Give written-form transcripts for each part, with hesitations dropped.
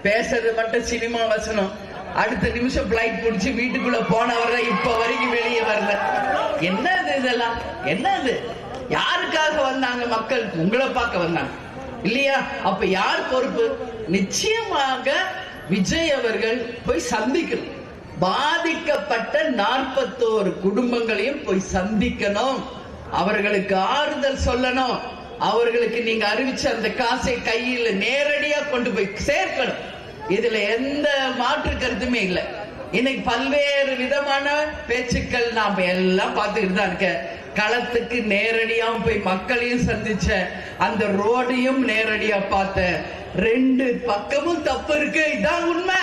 பேசுறது மட்டும் சினிமா வசனம், அடுத்த நிமிஷம் பிளைட் பிடிச்சி வீட்டுக்குள்ள போனவரை இப்ப வரைக்கும் வெளியே வரல. என்னது இதெல்லாம்? என்னது? யாருக்காக வந்தாங்க மக்கள்? உங்களை பார்க்க வந்தாங்க இல்லையா? அப்ப யார் பொறுப்பு? நிச்சயமாக விஜய் அவர்கள் போய் சந்திக்கணும். பாதிக்கப்பட்ட 41 குடும்பங்களையும் போய் சந்திக்கணும், அவர்களுக்கு ஆறுதல் சொல்லணும், அவர்களுக்கு நீங்க அறிவிச்ச அந்த காசை கையில் நேரடியா கொண்டு போய் சேர்க்கணும். இதுல எந்த மாற்று கருத்துமே இல்லை. இன்னைக்கு பல்வேறு விதமான பேச்சுக்கள் நாம எல்லாம் பார்த்துக்கிட்டு தான் இருக்க. களத்துக்கு நேரடியாவும் போய் மக்களையும் சந்திச்ச, அந்த ரோடையும் நேரடியா பார்த்த. 2 பக்கமும் தப்பு இருக்கு, இதான் உண்மை.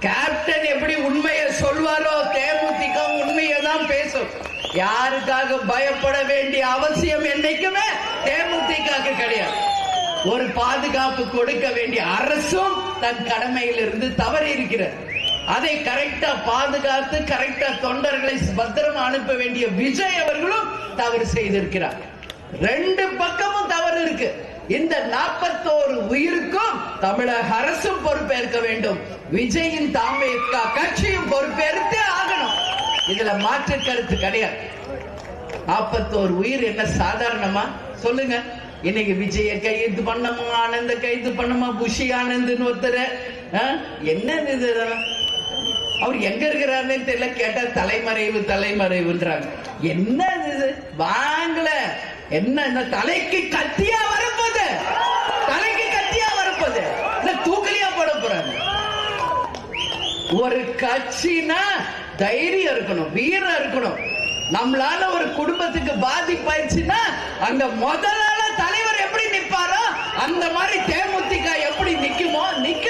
கேப்டன் எப்படி உண்மையை சொல்வாரோ, தேமுதிக உண்மையை தான் பேசும். யாருக்காக பயப்பட வேண்டிய அவசியம் என்னைக்குமே தேமுதிக கிடையாது. ஒரு பாதுகாப்பு கொடுக்க வேண்டிய அரசும் தன் கடமையிலிருந்து தவறி இருக்கிறது. அதை கரெக்டா பாதுகாத்து கரெக்டா தொண்டர்களை பத்திரமா அனுப்ப வேண்டிய விஜய் அவர்களும் தவறு செய்திருக்கிறார். 2 பக்கமும் தவறு இருக்கு. இந்த 41 உயிருக்கும் தமிழக அரசும் பொறுப்பேற்க வேண்டும், விஜயின் தாமேகா கட்சியும் பொறுப்பேற்று ஆகணும். இதுல மாற்று கருத்து கிடையாது. 41 உயிர் என்ன சாதாரணமா? சொல்லுங்க. இன்னைக்கு விஜய கைது பண்ணமா, ஆனந்த கைது பண்ணமா, புஷி ஆனந்த் ஒருத்தர் என்ன இது? அவர் எங்க இருக்கிறாருன்னு தெரியல. கேட்டா தலைமறைவு தலைமறைவுன்றாங்க. என்ன இது? வாங்கல என்ன? இந்த தலைக்கு கத்தியா வரப்போது, தலைக்கு கத்தியா வரப்போது, தூக்கலியா போட போறாங்க. ஒரு கட்சினா தைரியம் இருக்கணும், வீரம் இருக்கணும். நம்மளால ஒரு குடும்பத்துக்கு பாதிப்பாயிடுச்சுன்னா அங்க முதலால தலைவர் எப்படி நிப்பாரோ அந்த மாதிரி தேமுதிக எப்படி நிக்குமோ நிக்க